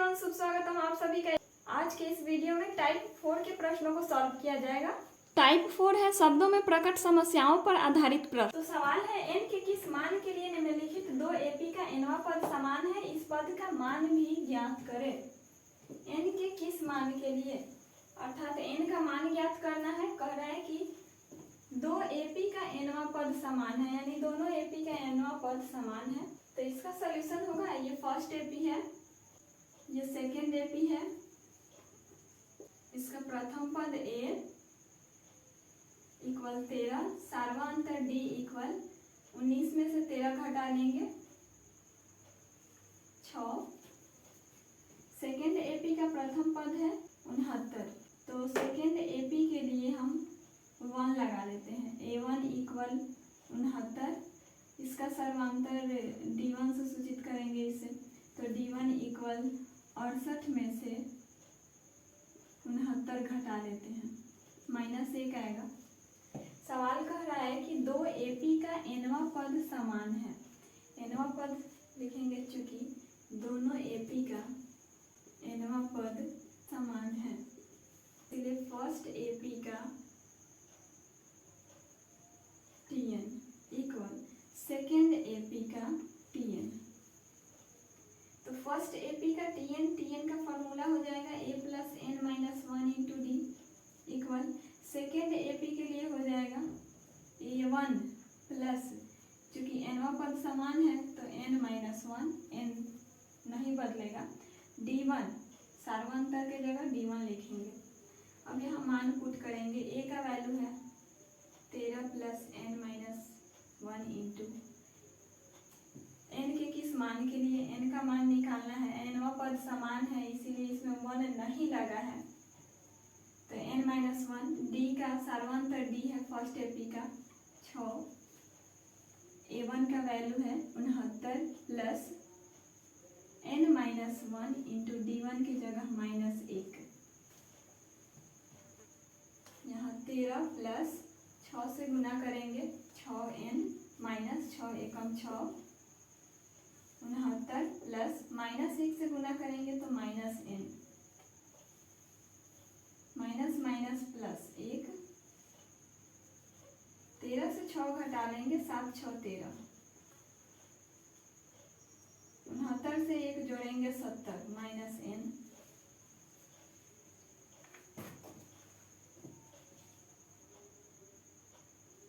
Everyone, शुभ स्वागतम आप सभी का। आज के इस वीडियो में टाइप 4 के प्रश्नों को सॉल्व किया जाएगा। टाइप 4 है शब्दों में प्रकट समस्याओं पर आधारित प्रश्न। तो सवाल है n के किस मान के लिए निम्नलिखित दो एपी का nवां पद समान है, इस पद का मान भी ज्ञात करें। n के किस मान के लिए, अर्थात n का मान ज्ञात करना है। कह रहा है कि दो एपी का nवां पद समान है, यानी दोनों एपी का nवां पद समान है। तो इसका सॉल्यूशन होगा, ये फर्स्ट एपी है, ये सेकेंड एपी है, इसका प्रथम पद a इक्वल 13, सार्वंतर d इक्वल 19 में से 13 घटा लेंगे 6। सेकेंड एपी का प्रथम पद है 69, तो सेकेंड एपी के लिए हम 1 लगा लेते हैं। a1 इक्वल 69, इसका सर्वांतर d1 से सूचित करेंगे इसे, तो d1 इक्वल 68 में से 69 घटा लेते हैं, -1 आएगा। सवाल कह रहा है कि दो एपी का nवां पद समान है। nवां पद लिखेंगे चूंकि दोनों एपी का nवां पद समान है, इसलिए फर्स्ट एपी का tn इक्वल सेकेंड एपी का tn। तो फर्स्ट एपी का tn का फॉर्मूला हो जाएगा a plus n minus 1 into D equal second AP के लिए हो जाएगा a1 प्लस, चूंकि nवां पद समान है तो n माइनस 1, n नहीं बदलेगा, d1 सार्वंतर के जगह d1 लिखेंगे। अब यहाँ मान पुट करेंगे, a का वैल्यू है 13 plus n minus 1 into n के किस मान के लिए, n का मान निकालना है। nवां पद समान है इसीलिए इसमें 1 नहीं लगा है, तो n माइनस 1, d का सार्वंतर d है फर्स्ट एपी का 6, a1 का वैल्यू है 69 plus n minus 1 into d1 की जगह -1, यहाँ 13 प्लस 6 से गुना करेंगे 6n माइनस 6 एकम 6, 69 प्लस -1 से गुना करेंगे तो -n, माइनस माइनस प्लस 1, 13 से 6 घटा लेंगे 7 6 13, 69 से 1 जोड़ेंगे 70 -n,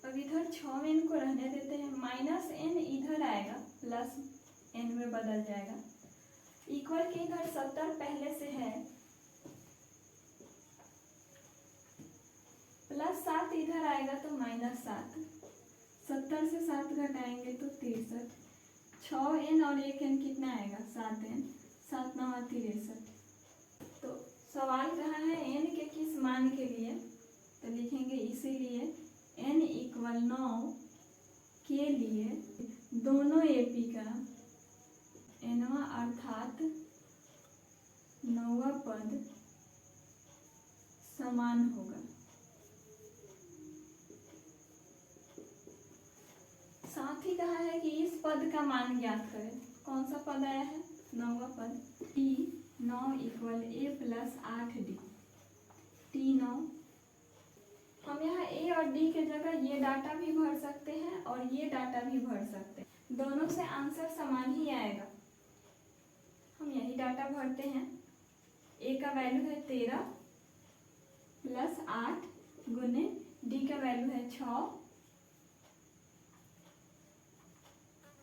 अब इधर 6 में इनको रहने देते हैं, -n इधर आएगा प्लस n में बदल जाएगा, इक्वल के इधर 70 पहले से है, प्लस 7 इधर आएगा तो -7, 70 से 7 घटाएंगे तो 63, 6n और 1n कितना आएगा 7n, 7 9 63। तो सवाल कहाँ है n के किस मान के लिए, तो लिखेंगे इसीलिए n इक्वल 9 के लिए दोनों एपी का nवां अर्थात 9वां पद समान होगा। साथ ही कहा है कि इस पद का मान ज्ञात करें। कौन सा पद आया है, 9वां पद, t9 equal a plus 8d, t9। हम यहाँ a और d के जगह ये डाटा भी भर सकते हैं और ये डाटा भी भर सकते हैं, दोनों से आंसर समान ही आएगा। हम यही डाटा भरते हैं, a का वैल्यू है 13 प्लस 8 गुने d का वैल्यू है 6,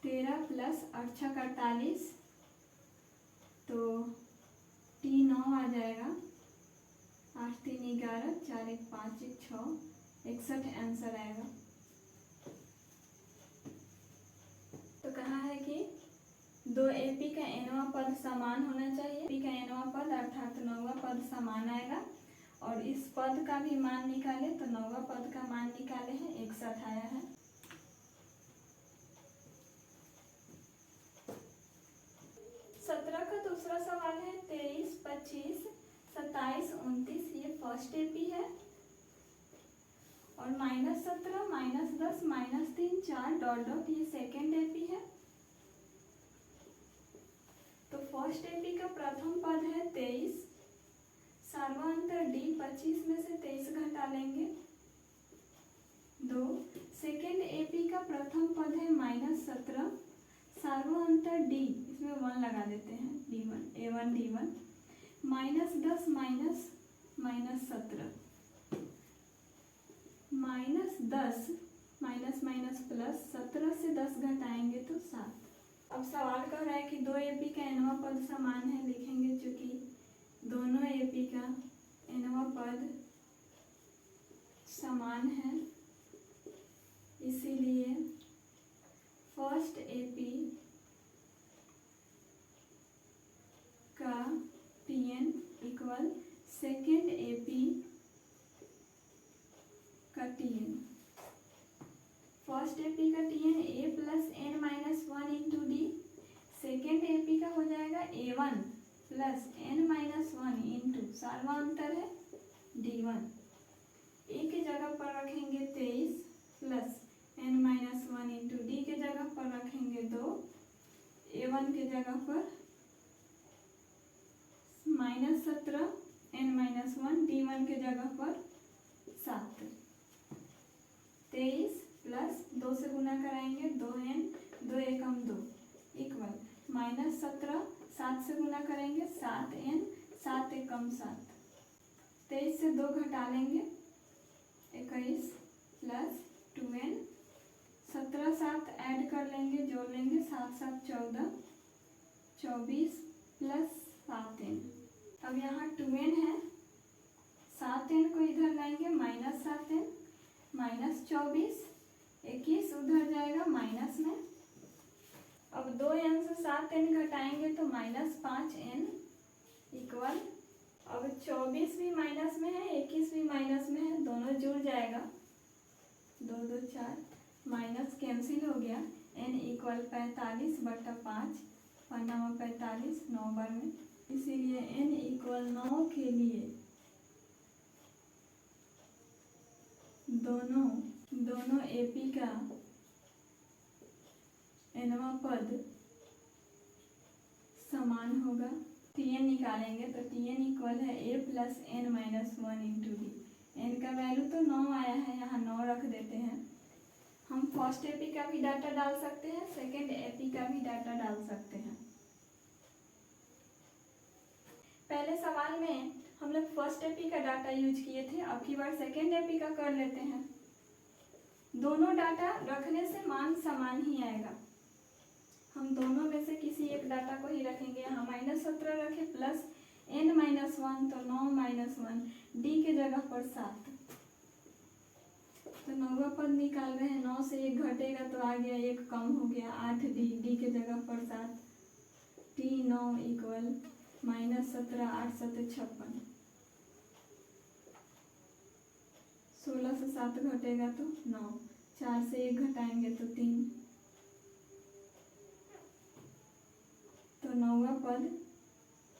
13 प्लस 8 6 48, तो t9 आ जाएगा 8 3 11 4 1 5 1 6, 61 आंसर आएगा। तो कहा है कि दो एपी का nवां पद समान होना चाहिए, एपी का nवां पद अर्थात 9वां पद समान आएगा, और इस पद का भी मान निकाले तो 9वां पद का मान निकाले हैं 61 आया है। सत्रह का दूसरा सवाल है 23 25 27 29, ये फर्स्ट एपी है, और -17 -10 -3 4 डॉट डॉट ये सेकेंड एपी है। तो फर्स्ट एपी का प्रथम पद है 23, सार्वअंतर डी 25 में से 23 घटा लेंगे 2। सेकेंड एपी का प्रथम पद है -17, सार्वअंतर डी, इसमें 1 लगा देते हैं, D1 A1 D1, -10 minus 17, -10 minus minus plus 17 से 10 घटाएंगे तो 7। अब सवाल कर रहा है कि दो एपी का nवां पद समान है, लिखेंगे चूंकि दोनों एपी का nवां पद समान है, इसीलिए फर्स्ट एपी का Tn इक्वल सेकेंड एपी का Tn। फर्स्ट एपी का Tn a plus n minus 1 into D, second AP का हो जाएगा a1 plus n minus 1 into सार्वअंतर है d1। a के जगह पर रखेंगे 23 plus n minus 1 into D के जगह पर रखेंगे 2, a1 के जगह पर -17 n माइनस 1, d1 के जगह पर 7। 23 प्लस 2 से गुना कराएंगे 2n, 2 एकम 2 इक्वल -17, 7 से गुना करेंगे 7n, 7 एकम 7। 23 से 2 घटा लेंगे 21 प्लस 2n, 17 7 ऐड कर लेंगे, जोड़ लेंगे 7 7 14, 24 प्लस 7n। अब यहाँ 2n है, 7n को इधर लाएंगे -7n, -24, 21 उधर जाएगा माइनस में। अब 2n से 7n घटाएंगे तो -5n इक्वल, अब 24 भी माइनस में है, 21 भी माइनस में है, दोनों जुड़ जाएगा, 2 2 4, माइनस कैंसिल हो गया, n इक्वल 45/5, पन्ना 45 9 बार में, इसीलिए n इक्वल 9 के लिए दोनों एपी का nवां पद समान होगा। Tn निकालेंगे तो Tn इक्वल है a plus n minus 1 into D. n का वैल्यू तो 9 आया है, यहाँ 9 रख देते हैं। हम फर्स्ट एपी का भी डाटा डाल सकते हैं, सेकेंड एपी का भी डाटा डाल सकते हैं। पहले सवाल में हम लोग फर्स्ट एपी का डाटा यूज किए थे, अब की बार सेकेंड एपी का कर लेते हैं। दोनों डाटा रखने से मान समान ही आएगा, हम दोनों में से किसी एक डाटा को ही रखेंगे। यहाँ -17 रखे प्लस n माइनस 1 तो 9 माइनस 1, डी के जगह पर 7, तो 9वां पद निकाल रहे हैं, 9 से 1 घटेगा तो आ गया, 1 कम हो गया, 8 डी के जगह पर 7, T9 इक्वल -17 8 7 56, 16 से 7 घटेगा तो 9, 4 से 1 घटाएंगे तो 3, तो 9वां पद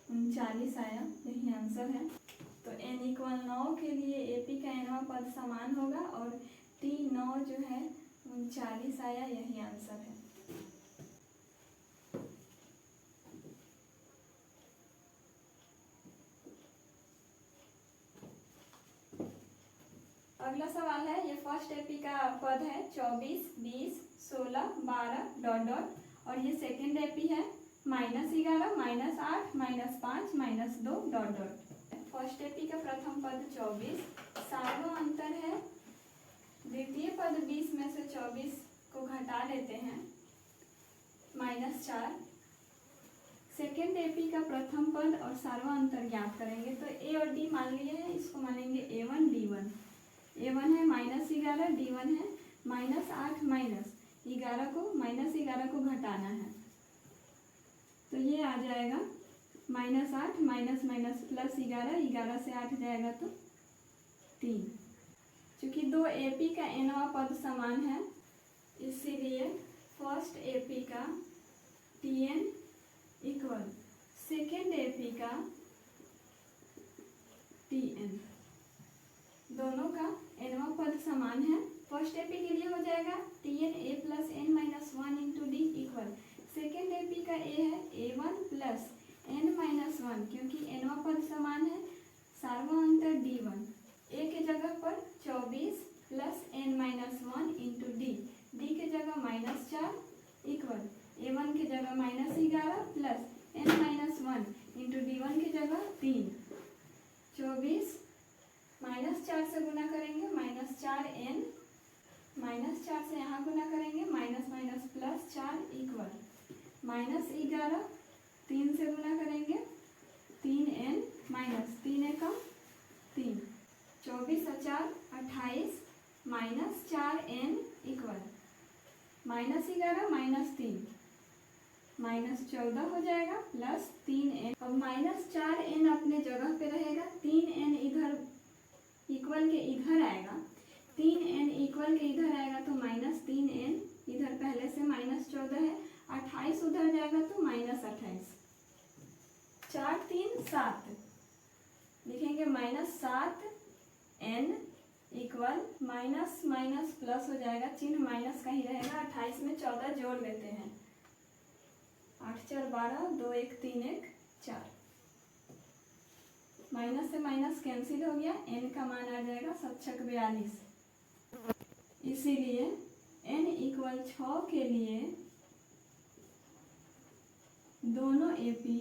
39 आया, यही आंसर है। तो n इक्वल 9 के लिए एपी का nवां पद समान होगा और T9 जो है 39 आया, यही आंसर है। अगला सवाल है, ये फर्स्ट एपी का पद है 24 20 16 12 डॉट डॉट, और ये सेकेंड एपी है -11 -8 -5 -2 डॉट डॉट। फर्स्ट एपी का प्रथम पद 24, सार्वअंतर है द्वितीय पद 20 में से 24 को घटा लेते हैं -4। सेकेंड एपी का प्रथम पद और सार्वअंतर ज्ञात करेंगे, तो ए और डी मान लिए हैं, इसको मानेंगे a1 d1। a1 है -11, d1 है -8 -11 को घटाना है, तो ये आ जाएगा -8 माइनस माइनस प्लस 11 से 8 जाएगा तो 3। चूँकि दो एपी का nवां पद समान है, इसीलिए फर्स्ट एपी का Tn इक्वल सेकेंड एपी का Tn, दोनों का nवां पद समान है। फर्स्ट एपी के लिए हो जाएगा Tn a plus n minus 1 into D equal, second AP का a है a1 प्लस n-1 क्योंकि nवा पद समान है, सार्वअंतर d1, a के जगह पर 24 प्लस n-1 इंटू d के जगह -4 इक्वल a1 के जगह -11 प्लस n-1 इंटू d1 की जगह 3, 24 -4 से गुना करेंगे -4n, -4 से यहाँ गुना करेंगे +4 इक्वल -11, 3 से गुना करेंगे 3n -3 एकम 3, 24 और 4 28 -4n इक्वल -11 -3 -14 हो जाएगा प्लस 3n। अब -4n अपने जगह पे रहेगा, 3n इधर इक्वल के इधर आएगा, 3n इक्वल के इधर आएगा तो -3n, इधर पहले से -14 है, 28 उधर जाएगा तो -28, 4 3 7 लिखेंगे -7n equal minus minus plus हो जाएगा, चिन्ह माइनस का ही रहेगा, 28 में 14 जोड़ लेते हैं, 8 4 12, 2 1 3 1 4, माइनस से माइनस कैंसिल हो गया, n का मान आ जाएगा 7×42। इसीलिए n इक्वल 6 के लिए दोनों एपी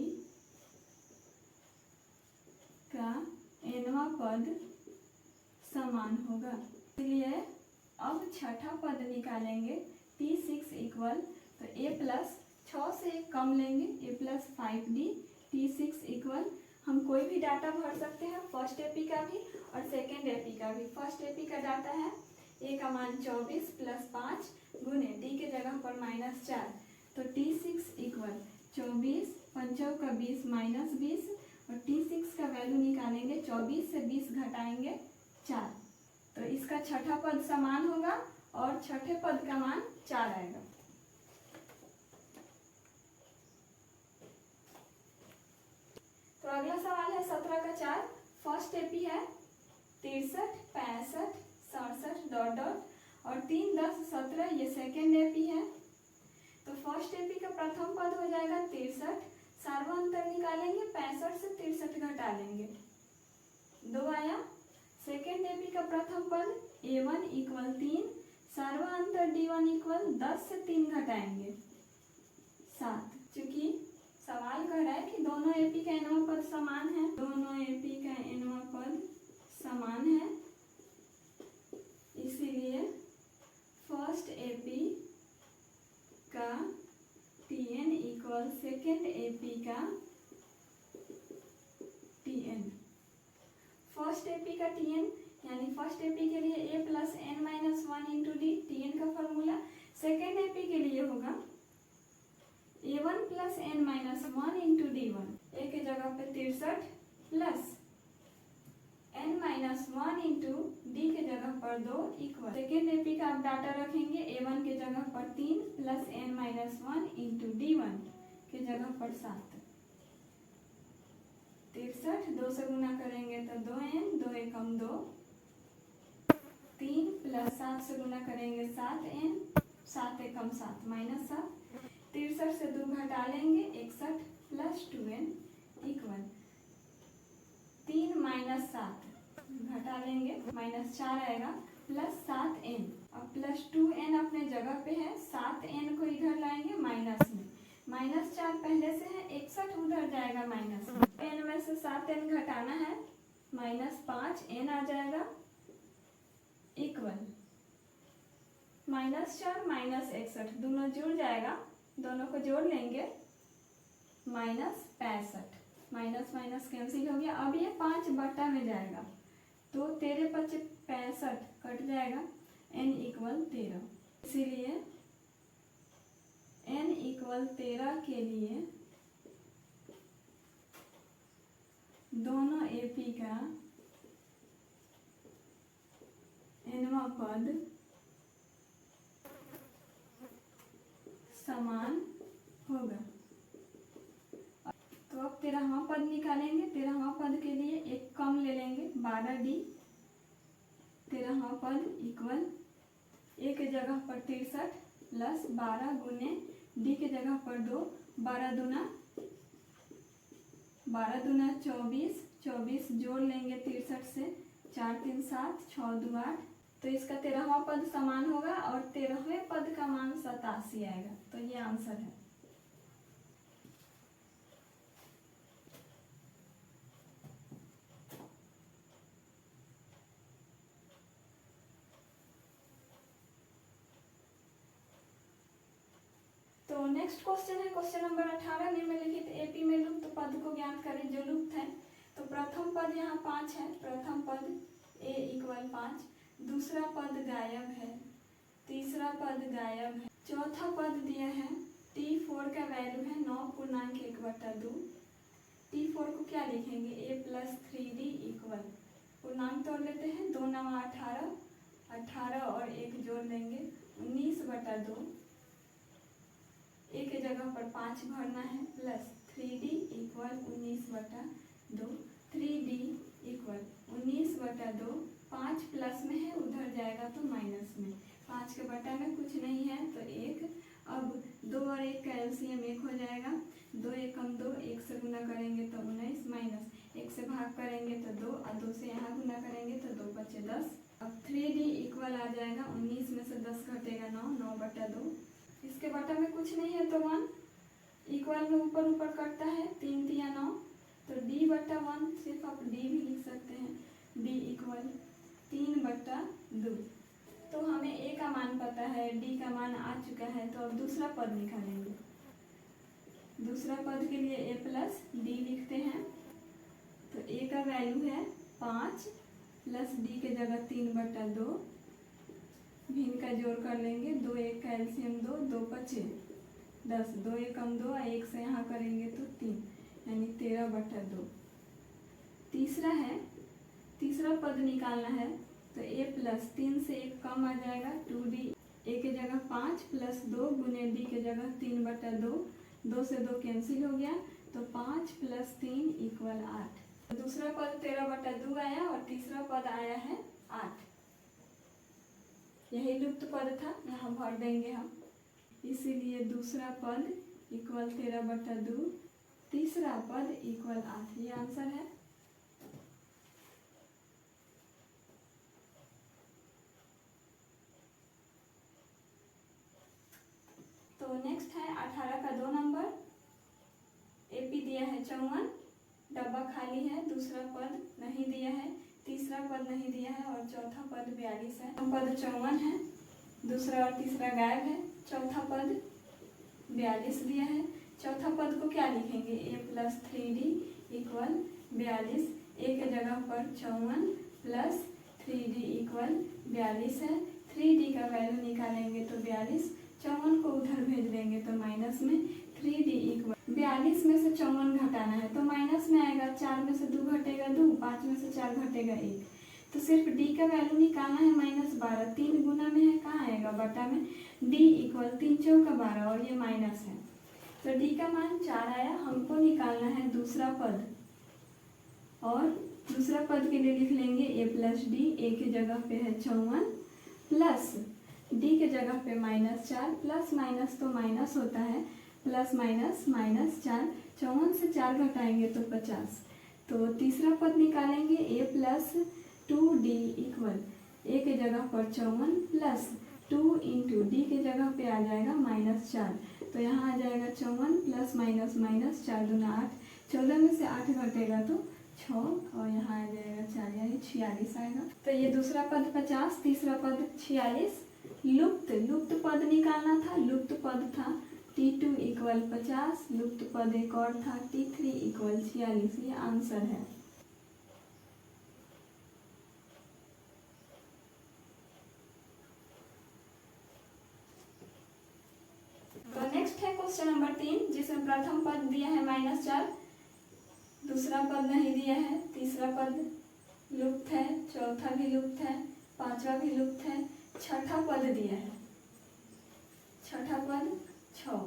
का nवा पद समान होगा। इसलिए अब छठा पद निकालेंगे T6 इक्वल, तो a प्लस 6 से कम लेंगे a plus 5d, T6 equal हम कोई भी डाटा भर सकते हैं, फर्स्ट एपी का भी और सेकेंड एपी का भी। फर्स्ट एपी का डाटा है a का मान 24 प्लस 5 गुने d के जगह पर -4, तो T6 इक्वल 24 5 का 20 -20 और T6 का वैल्यू निकालेंगे, 24 से 20 घटाएंगे 4, तो इसका छठा पद समान होगा और छठे पद का मान 4 आएगा। तो अगला सवाल है 17 का 4, फर्स्ट एपी है 63 65 67 डॉट डॉट और 3 10 17, ये सेकेंड एपी है। तो फर्स्ट एपी का प्रथम पद हो जाएगा 63, सार्वअंतर निकालेंगे, 65 से 63 घटा लेंगे, 2 आया। सेकेंड एपी का प्रथम पद a1 इक्वल 3, सार्वअंतर d1 इक्वल 10 से 3 घटाएंगे 7। चूंकि सवाल कह रहा है कि दोनों एपी का nवा पद समान है, दोनों एपी का nवा पद समान है, इसीलिए फर्स्ट एपी का Tn इक्वल सेकेंड एपी का Tn। फर्स्ट एपी का Tn यानी फर्स्ट एपी के लिए a plus n-1 into D Tn का फॉर्मूला, सेकेंड एपी के लिए होगा a1 plus n-1 into d1, a के जगह पे 63 प्लस n-1 इंटू डी के जगह पर 2 इक्वल, सेकेंड एपी का आप डाटा रखेंगे, a1 के जगह पर 3 प्लस n-1 इंटू d1 के जगह पर 7, 63 2 से गुना करेंगे तो 2n, 2 एकम 2, 3 प्लस 7 से गुना करेंगे 7n, 7 एकम 7 -7, 63 से 2 घटा लेंगे 61 प्लस 2n इक्वल 3 -7 घटा लेंगे -4 आएगा प्लस 7n, अब प्लस 2n अपने जगह पे है, 7n को इधर लाएंगे माइनस में, -4 पहले से है, 61 उधर जाएगा माइनस में, n में से 7n घटाना है, -5n आ जाएगा इक्वल -4 -61 दोनों जुड़ जाएगा, दोनों को जोड़ लेंगे -65, माइनस माइनस कैंसिल हो गया। अब ये 5 बटा में जाएगा तो 13 5 65 कट जाएगा, n इक्वल 13। इसीलिए n इक्वल 13 के लिए दोनों एपी का nवा पद समान होगा। तो अब 13वां पद निकालेंगे, 13वां पद के लिए एक कम ले लेंगे 12d, 13वां पद इक्वल a के जगह पर 63 प्लस 12 गुने d के जगह पर 2, 12 दूना 12 दूना 24, 24 जोड़ लेंगे 63 से, 4 3 7, 6 2 8। तो इसका 13वां पद समान होगा और 13वें पद का मान 87 आएगा। तो ये आंसर है। तो नेक्स्ट क्वेश्चन है क्वेश्चन नंबर 18। निम्नलिखित एपी में लुप्त पद को ज्ञात करें जो लुप्त है। तो प्रथम पद यहाँ 5 है, प्रथम पद a = 5, दूसरा पद गायब है, तीसरा पद गायब है, चौथा पद दिया है T4 का वैल्यू है 9.1/2। T4 को क्या लिखेंगे, a + 3d इक्वल, पूर्णांक तोड़ लेते हैं, 2 9 18, 18 और 1 जोड़ लेंगे 19/2, एक जगह पर 5 भरना है, plus 3d equal 19/2, 3d equal 19/2, 5 plus में है उधर जाएगा तो माइनस में, 5 के बटा में कुछ नहीं है तो 1। अब 2 और 1 का एलसीएम 1 हो जाएगा, 2 एकम 2, 1 से गुना करेंगे तो 19 माइनस 1 से भाग करेंगे तो 2 और 2 से यहाँ गुना करेंगे तो 2 बचे 10। अब 3d इक्वल आ जाएगा 19 में से 10 घटेगा 9, 9/2, इसके बटा में कुछ नहीं है तो 1, इक्वल में ऊपर ऊपर करता है, 3 3 9, तो d/1 सिर्फ आप d भी लिख सकते हैं, d इक्वल 3/2। तो हमें a का मान पता है, d का मान आ चुका है, तो अब दूसरा पद निकालेंगे। दूसरा पद के लिए a + d लिखते हैं। तो a का वैल्यू है 5 प्लस d के जगह 3/2, भिन्न का जोड़ कर लेंगे, 2 1 का एलसीएम 2, 2 बचे 10, 2 एकम 2, 1 से यहाँ करेंगे तो 3, यानी 13/2। तीसरा है, तीसरा पद निकालना है, तो a + 3 से 1 कम आ जाएगा, 2d, a के जगह 5 प्लस 2 गुने d के जगह 3/2, 2 से 2 कैंसिल हो गया, तो 5 + 3 = 8। तो दूसरा पद 13/2 आया और तीसरा पद आया है 8। यही लुप्त पद था, यहाँ भर देंगे हम, इसीलिए दूसरा पद इक्वल 13/2, तीसरा पद इक्वल 8, ये आंसर है। तो नेक्स्ट है 18 का 2 नंबर, एपी दिया है 54, डब्बा खाली है, दूसरा पद नहीं दिया है, तीसरा पद नहीं दिया है और चौथा पद 42 है। पद 54 है, दूसरा और तीसरा गायब है, चौथा पद 42 दिया है। चौथा पद को क्या लिखेंगे, a + 3d इक्वल 42, a के जगह पर 54 प्लस 3d इक्वल 42 है, 3d का वैल्यू निकालेंगे तो 42, 54 को उधर भेज देंगे तो माइनस में, 3d इक्वल 42 में से 54 घटाना है तो माइनस में आएगा, 4 में से 2 घटेगा 2, 5 में से 4 घटेगा 1, तो सिर्फ d का वैल्यू निकालना है -12, 3 गुना में है, कहाँ आएगा बटा में, d इक्वल 3 चौका 12 और ये माइनस है, तो d का मान 4 आया। हमको निकालना है दूसरा पद, और दूसरा पद के लिए लिख लेंगे a + d, a के जगह पे है 54 प्लस d के जगह पे -4, प्लस माइनस तो माइनस होता है, प्लस माइनस -4, 54 से 4 घटाएंगे तो 50। तो तीसरा पद निकालेंगे a + 2d इक्वल, a के जगह पर 54 प्लस 2 × d के जगह पे आ जाएगा -4, तो यहाँ आ जाएगा 54 प्लस माइनस माइनस, 4 दूना 8, 14 में से 8 घटेगा तो 6 और यहाँ आ जाएगा 4, यानी 46 आएगा। तो ये दूसरा पद 50, तीसरा पद 46। लुप्त पद निकालना था, लुप्त पद था T2 इक्वल 50, लुप्त पद एक और था T3 इक्वल 46, ये आंसर है। तो नेक्स्ट है क्वेश्चन नंबर 3, जिसमें प्रथम पद दिया है -4, दूसरा पद नहीं दिया है, तीसरा पद लुप्त है, चौथा भी लुप्त है, पांचवा भी लुप्त है, छठा पद दिया है, छठा पद 6,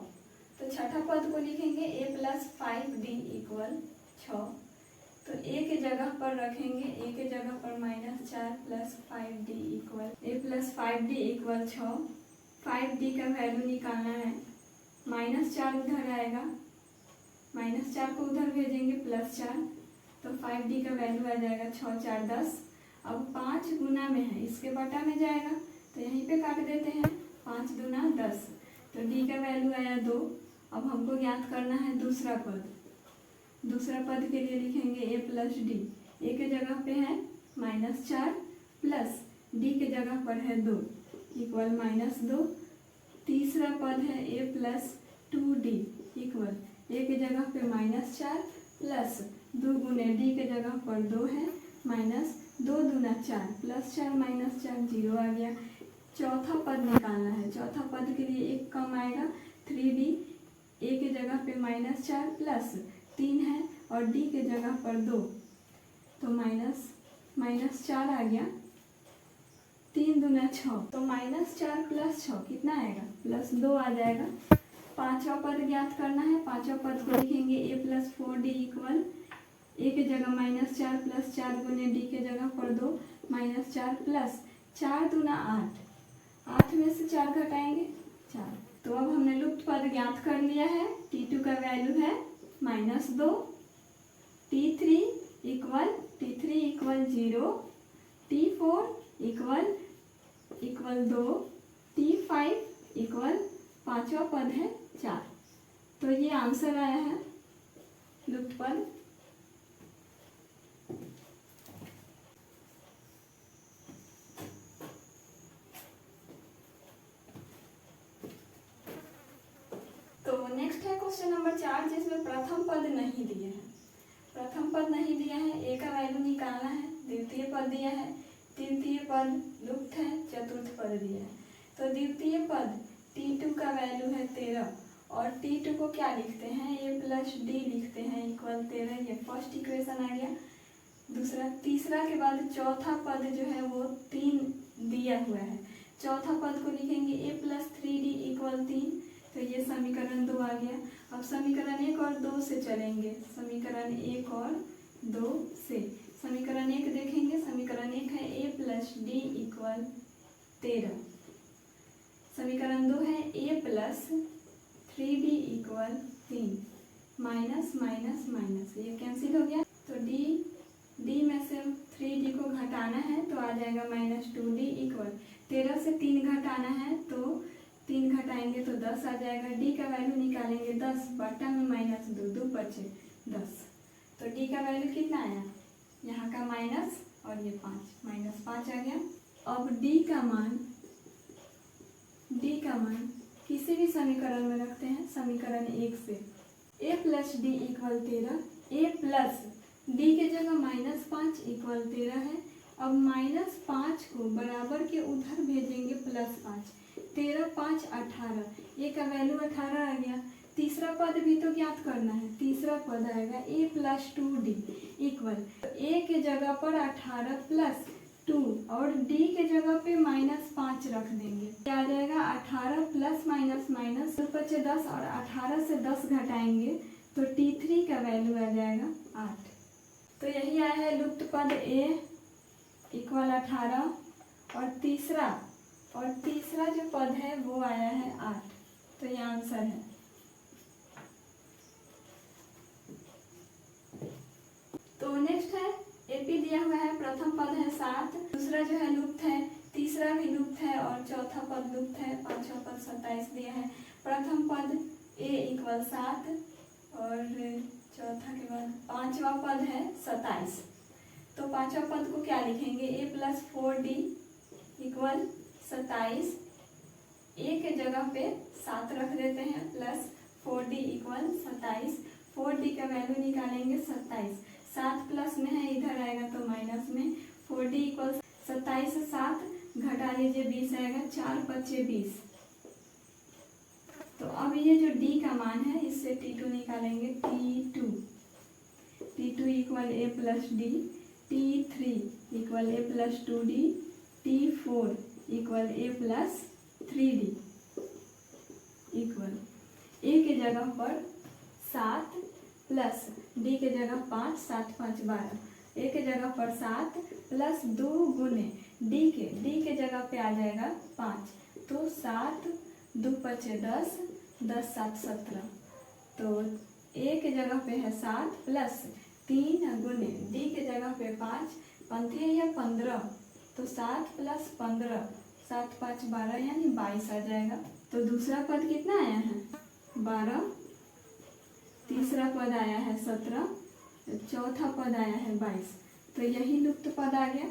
तो छठा पद को लिखेंगे a + 5d इक्वल 6, तो a के जगह पर रखेंगे, a के जगह पर -4 plus 5d equal, a + 5d equal 6, 5d का वैल्यू निकालना है, -4 उधर आएगा, -4 को उधर भेजेंगे +4, तो 5D का वैल्यू आ जाएगा 6 4 10। अब 5 गुना में है, इसके बटा में जाएगा तो यहीं पे काट देते हैं, 5 दूना 10, तो D का वैल्यू आया 2। अब हमको ज्ञात करना है दूसरा पद। दूसरा पद के लिए लिखेंगे a प्लस डी। ए के जगह पे है -4 प्लस डी के जगह पर है 2 इक्वल -2। तीसरा पद है a प्लस 2d इक्वल ए के जगह पे -4 प्लस 2 गुने डी के जगह पर 2 है -2 दूना 4 +4 -4 0 आ गया। चौथा पद निकालना है। चौथा पद के लिए एक कम आएगा 3d। ए के जगह पे -4 प्लस 3 है और डी के जगह पर 2, तो -4 आ गया। 3 दूना 6, तो -4 प्लस 6 कितना आएगा +2 आ जाएगा। पांचवा पद ज्ञात करना है। पांचवा पद को लिखेंगे a प्लस 4d इक्वल ए के जगह -4 प्लस 4 गुने डी के जगह पर 2 -4 प्लस 4 दूना 8, 8 में से 4 घटाएंगे 4। तो अब हमने लुप्त पद ज्ञात कर लिया है। t2 का वैल्यू है -2, t3 equal 0, t4 equal 2, t5 equal पांचवा पद है 4। तो ये आंसर आया है लुप्त पद। तो नेक्स्ट है क्वेश्चन नंबर 4, जिसमें प्रथम पद नहीं दिए हैं। प्रथम पद नहीं दिया है, ए का वैल्यू निकालना है। द्वितीय पद दिया है, तृतीय पद लुप्त है, चतुर्थ पद दिया है। तो द्वितीय पद t2 का वैल्यू है 13 और t2 को क्या लिखते हैं a प्लस डी लिखते हैं इक्वल 13। ये फर्स्ट इक्वेशन आ गया। दूसरा तीसरा के बाद चौथा पद जो है वो 3 दिया हुआ है। चौथा पद को लिखेंगे a प्लस 3d इक्वल 3, तो ये समीकरण 2 आ गया। अब समीकरण 1 और 2 से चलेंगे। समीकरण 1 और 2 से समीकरण 1 देखेंगे। समीकरण 1 है a प्लस डी इक्वल 13। समीकरण 2 है a plus 3d equal 3, minus minus minus ये कैंसिल हो गया। तो d में से 3d को घटाना है तो आ जाएगा -2d इक्वल 13 से 3 घटाना है तो 3 घटाएंगे तो 10 आ जाएगा। d का वैल्यू निकालेंगे 10 बटा में -2, 2 बचे 10। तो d का वैल्यू कितना आया, यहाँ का माइनस और ये 5, -5 आ गया। अब d का मान किसी भी समीकरण में रखते हैं। समीकरण 1 से a plus D equal 13, a plus D के जगह -5 इक्वल 13 है। अब -5 को बराबर के उधर भेजेंगे +5, 13 5 18, a का वैल्यू 18 आ गया। तीसरा पद भी तो ज्ञात करना है। तीसरा पद आएगा a plus 2d equal a के जगह पर 18 प्लस 2 और d के जगह पे -5 रख देंगे। क्या आ जाएगा 18 प्लस माइनस माइनस 2 बचे 10 और 18 से 10 घटाएंगे तो t3 का वैल्यू आ जाएगा 8। तो यही आया है लुप्त पद a इक्वल 18 और तीसरा जो पद है वो आया है 8। तो ये आंसर है। तो नेक्स्ट है एपी दिया हुआ है। प्रथम पद है 7, दूसरा जो है लुप्त है, तीसरा भी लुप्त है और चौथा पद लुप्त है। पांचवा पद 27 दिया है। प्रथम पद a इक्वल 7 और चौथा के बाद पांचवा पद है 27। तो पांचवा पद को क्या लिखेंगे, a plus 4d equal 27। a के जगह पे 7 रख देते हैं प्लस 4d इक्वल 27। 4d का वैल्यू निकालेंगे 27, 7 प्लस में है इधर आएगा तो माइनस में। 4d इक्वल 27 से 7 घटा लीजिए 20 आएगा, 4 बचे 20। तो अब ये जो d का मान है इससे t2 निकालेंगे। t2 equal a plus D, t3 equal a plus 2d, t4 equal a plus 3d equal a के जगह पर 7 प्लस d के जगह 5, 7 5 12, a के जगह पर 7 प्लस 2 गुने d के जगह पे आ जाएगा 5, तो 7 2 बचे 10, 10 7 17। तो ए के जगह पे है 7 प्लस 3 गुने डी के जगह पे 5, पंथे या 15, तो 7 प्लस 15, 7 5 12 यानी 22 आ जाएगा। तो दूसरा पद कितना आया है 12, तीसरा पद आया है 17, चौथा पद आया है 22, तो यही लुप्त पद आ गया।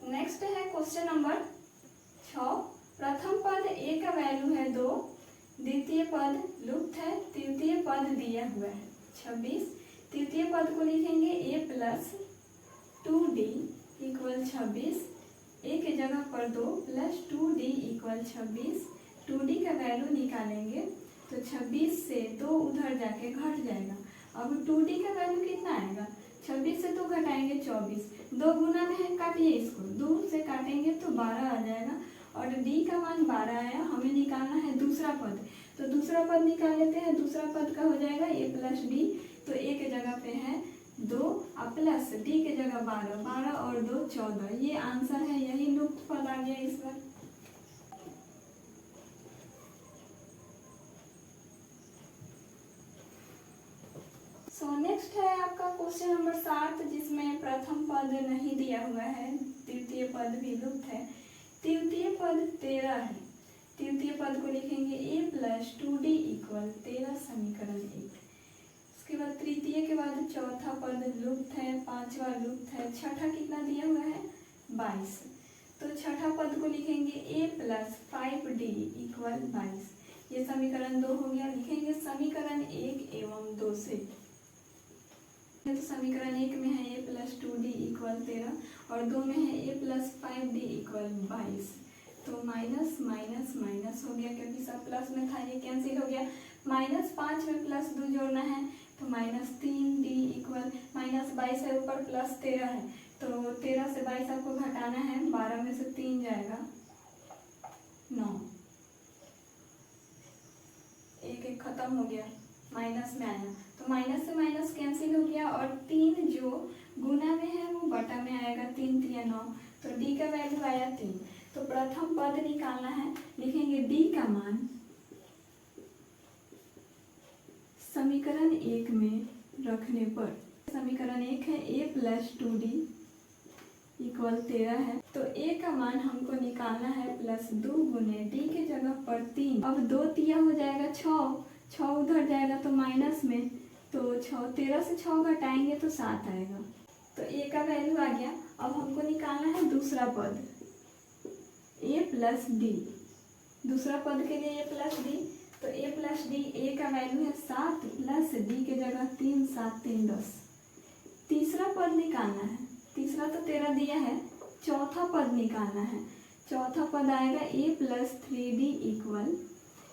नेक्स्ट है क्वेश्चन नंबर 6। प्रथम पद ए का वैल्यू है 2, द्वितीय पद लुप्त है, तृतीय पद दिया हुआ है 26। तृतीय पद को लिखेंगे a plus 2d equal 26, a के जगह पर 2 प्लस 2d इक्वल 26। 2d का वैल्यू निकालेंगे तो 26 से 2 उधर जाके घट जाएगा। अब 2d का वैल्यू कितना आएगा, 26 से 2 घटाएंगे 24, 2 गुना में है, काटिए इसको, 2 से काटेंगे तो 12 आ जाएगा और d का मान 12 आया। हमें निकालना है दूसरा पद, तो दूसरा पद निकाल लेते हैं। दूसरा पद का हो जाएगा a प्लस डी, तो a के जगह पे है 2 और प्लस d के जगह 12, 12 और 2 14, ये आंसर है, यही लुप्त पद आ गया इस बार। सो नेक्स्ट है आपका क्वेश्चन नंबर 7, जिसमें प्रथम पद नहीं दिया हुआ है, तृतीय पद भी लुप्त है। तृतीय पद 13 है, तृतीय पद को लिखेंगे a प्लस 2d इक्वल 13 समीकरण 1। उसके बाद तृतीय के बाद चौथा पद लुप्त है, पांचवा लुप्त है, छठा कितना दिया हुआ है 22, तो छठा पद को लिखेंगे a प्लस 5d इक्वल 22, ये समीकरण 2 हो गया। लिखेंगे समीकरण 1 एवं 2 से, तो समीकरण 1 में है a प्लस 2d इक्वल 13 और 2 में है a प्लस 5d इक्वल 22, तो माइनस माइनस माइनस हो गया, क्योंकि सब प्लस में था, ये कैंसिल हो गया। -5 में प्लस 2 जोड़ना है तो -3d इक्वल -22 है, ऊपर प्लस 13 है, तो 13 से 22 आपको घटाना है, 12 में से 3 जाएगा 9, एक एक खत्म हो गया, माइनस में आया, तो माइनस से माइनस कैंसिल हो गया और 3 जो गुना में है वो बटा में आएगा, 3 3 9, तो d का वैल्यू आया 3। तो प्रथम पद निकालना है, लिखेंगे d का मान समीकरण 1 में रखने पर, समीकरण 1 है a प्लस 2d इक्वल 13 है, तो a का मान हमको निकालना है प्लस 2 गुने d के जगह पर 3, अब 2 तिया हो जाएगा 6 उधर जाएगा तो माइनस में, तो 13 से 6 घटाएंगे तो 7 आएगा, तो a का वैल्यू आ गया। अब हमको निकालना है दूसरा पद a प्लस डी, दूसरा पद के लिए a प्लस डी, तो a प्लस डी, a का वैल्यू है 7 प्लस d के जगह 3, 7 3 10। तीसरा पद निकालना है, तीसरा तो 13 दिया है, चौथा पद निकालना है। चौथा पद आएगा a plus 3d equal,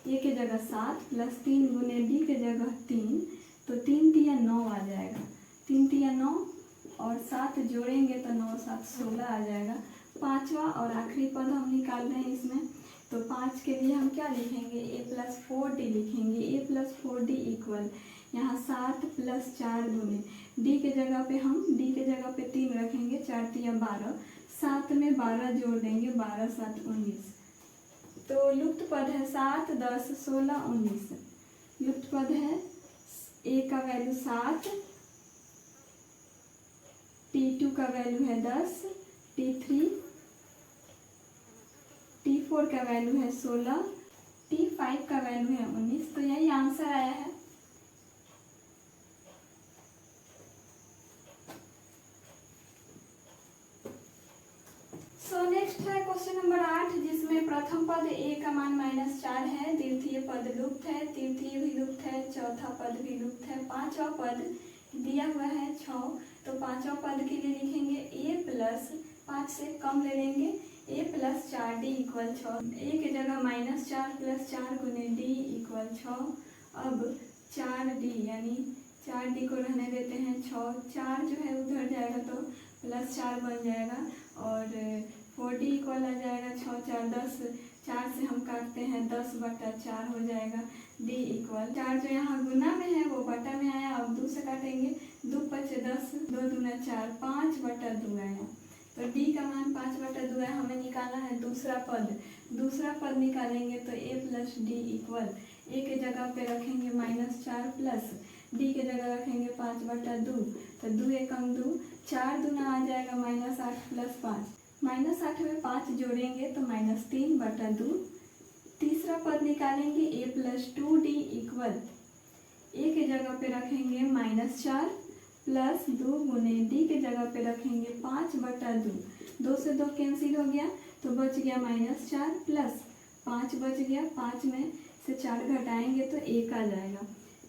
a के जगह 7 प्लस 3 गुने d के जगह 3, तो 3 तिया 9 आ जाएगा, 3 तिया 9 और 7 जोड़ेंगे तो 9 7 16 आ जाएगा। पांचवा और आखिरी पद हम निकाल रहे हैं इसमें, तो 5 के लिए हम क्या लिखेंगे, a प्लस 4d लिखेंगे, a प्लस 4d इक्वल, यहाँ 7 प्लस 4 गुने d के जगह पे हम d के जगह पे 3 रखेंगे, 4 तिया 12, 7 में 12 जोड़ देंगे, 12 7 19, तो लुप्त पद है 7 10 16 19, लुप्त पद है a का वैल्यू 7, t2 का वैल्यू है 10, t3, t4 का वैल्यू है 16, t5 का वैल्यू है 19, तो यही आंसर आया है। सो नेक्स्ट है क्वेश्चन नंबर 8, जिसमें प्रथम पद a का मान -4 है, द्वितीय पद लुप्त है, तृतीय भी लुप्त है, चौथा पद भी लुप्त है, पांचवा पद दिया हुआ है 6, तो पांचवा पद के लिए लिखेंगे a प्लस 5 से कम ले लेंगे, a plus 4d equal 6, a के जगह -4 प्लस 4 गुने d इक्वल 6। अब 4d यानी 4d को रहने देते हैं, 4 जो है उधर जाएगा तो प्लस 4 बन जाएगा और 4d इक्वल आ जाएगा 6 4 10, 4 से हम काटते हैं 10 बटा 4 हो जाएगा, d इक्वल 4 जो यहाँ गुना में है वो बटा में आया, अब 2 से काटेंगे, 2 5 10, 2 दूना 4, 5 बटा 2 आया, तो तो डी का मान 5/2 है, हमें निकालना है दूसरा पद निकालेंगे तो a plus D equal a के जगह पे रखेंगे -4 प्लस डी के जगह रखेंगे 5/2, तो 2 एकम 2, 4 दूना आ जाएगा -8 प्लस 5, -8 में 5 जोड़ेंगे तो -3/2। तीसरा पद निकालेंगे a plus 2d equal a के जगह पे रखेंगे -4 प्लस 2 गुने डी के जगह पे रखेंगे 5/2, 2 से 2 कैंसिल हो गया तो बच गया -4 प्लस 5 बच गया, 5 में से 4 घटाएंगे तो 1 आ जाएगा।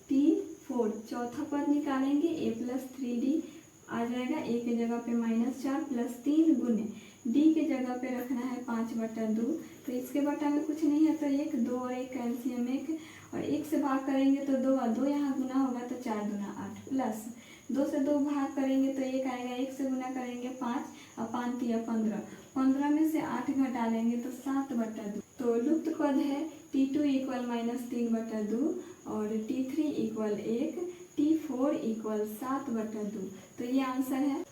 T4 चौथा पद निकालेंगे a प्लस 3d आ जाएगा, a के जगह पे -4 प्लस 3 गुने डी के जगह पे रखना है 5/2, तो इसके बटा में कुछ नहीं है तो 1, 2 और 1 कैल्शियम 1 और 1 से भाग करेंगे तो 2 और 2 यहाँ गुना होगा तो 4 दूना 8 प्लस 2 से 2 भाग करेंगे तो 1 आएगा, 1 से गुना करेंगे 5 और 5 तिया 15, 15 में से 8 घटा लेंगे तो 7/2। तो लुप्त पद है T2 इक्वल -3/2 और T3 इक्वल 1, T4 इक्वल 7/2। तो ये आंसर है।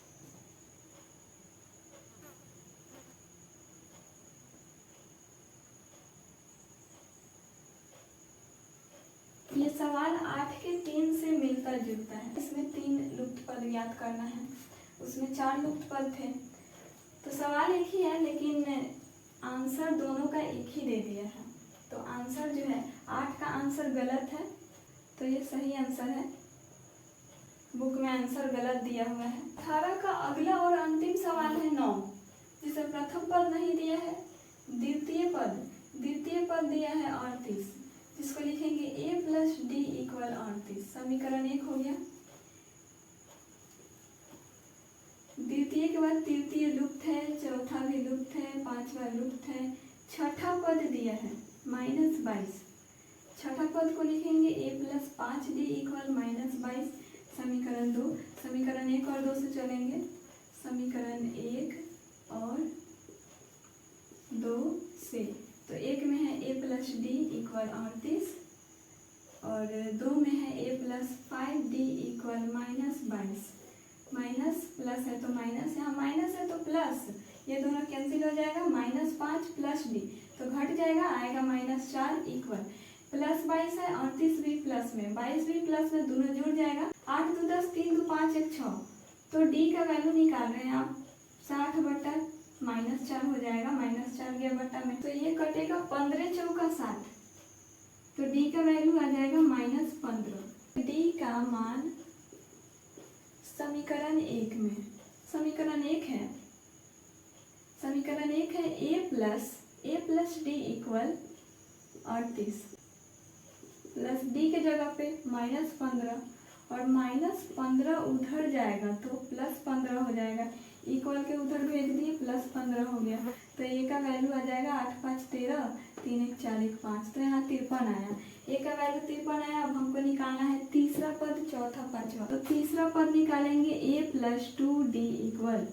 ये सवाल 8 के 3 से मिलता जुलता है। इसमें 3 लुप्त पद याद करना है, उसमें 4 लुप्त पद थे, तो सवाल एक ही है लेकिन आंसर दोनों का एक ही दे दिया है। तो आंसर जो है 8 का आंसर गलत है, तो ये सही आंसर है। बुक में आंसर गलत दिया हुआ है। 18 का अगला और अंतिम सवाल है 9, जिसे प्रथम पद नहीं दिया है, द्वितीय पद दिया है 38, जिसको लिखेंगे a प्लस डी इक्वल 38। समीकरण 1 हो गया। द्वितीय के बाद तृतीय लुप्त है, चौथा भी लुप्त है, पांचवा लुप्त है, छठा पद दिया है -22। छठा पद को लिखेंगे a प्लस 5d इक्वल -22। समीकरण 2, समीकरण 1 और 2 से चलेंगे। समीकरण 1 और 2 से, तो 1 में है a प्लस डी इक्वल 38 और 2 में है a plus 5d equal -22। Minus plus है तो माइनस, यहाँ माइनस है तो प्लस, ये दोनों कैंसिल हो जाएगा। -5 प्लस डी तो घट जाएगा, आएगा -4 इक्वल +22 है, 38 भी प्लस में, 22 भी प्लस में, दोनों जुड़ जाएगा। 8 2 10, 3 2 5 1 6, तो डी का वैल्यू निकाल रहे हैं आप, 60/-4 हो जाएगा, -4 गया बटा में, तो ये कटेगा 15 चौका 60, तो डी का वैल्यू आ जाएगा -15। डी का मान समीकरण 1 में, समीकरण 1 है a plus D equal 38 plus D के जगह पे -15 और -15 उधर जाएगा तो +15 हो जाएगा, इक्वल के उधर भेज दिए +15 हो गया, तो ए का वैल्यू आ जाएगा 8 5 13, 3 1 4 1 5, तो यहाँ 53 आया। ए का वैल्यू 53 आया। अब हमको निकालना है तीसरा पद, चौथा, पांचवा। तो तीसरा पद निकालेंगे a प्लस 2d इक्वल,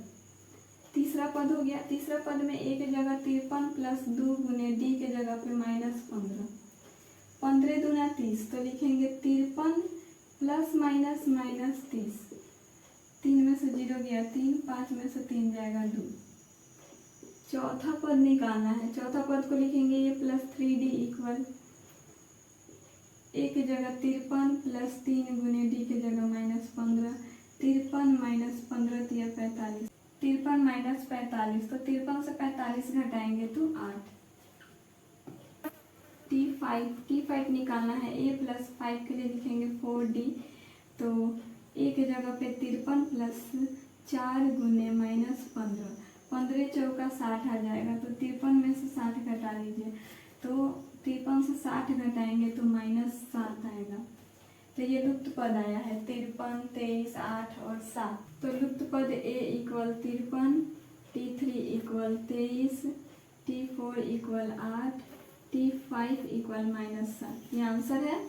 तीसरा पद हो गया। तीसरा पद में a के जगह 53 प्लस 2 गुने डी के जगह पे -15, 15 दूना 30, तो लिखेंगे 53 प्लस माइनस -30, 3 में से 0 गया 3, 5 में से 3 जाएगा 2। चौथा पद निकालना है। चौथा पद को लिखेंगे a plus 3d equal, a की जगह 53 प्लस 3 गुने डी की जगह -15, 53 - 15 तिया 45, 53 - 45, तो 53 से 45 घटाएंगे तो 8। T5 निकालना है। a प्लस 5 के लिए लिखेंगे 4d, तो a के जगह पे 53 प्लस 4 गुने -15, 15 चौका 60 आ जाएगा, तो 53 में से 60 घटा लीजिए, तो 53 से 60 घटाएंगे तो -7 आएगा। तो ये लुप्त पद आया है 53, 23, 8 और 7। तो लुप्त पद a equal 53, T3 equal 23, T4 equal 8, T5 equal -7। ये आंसर है।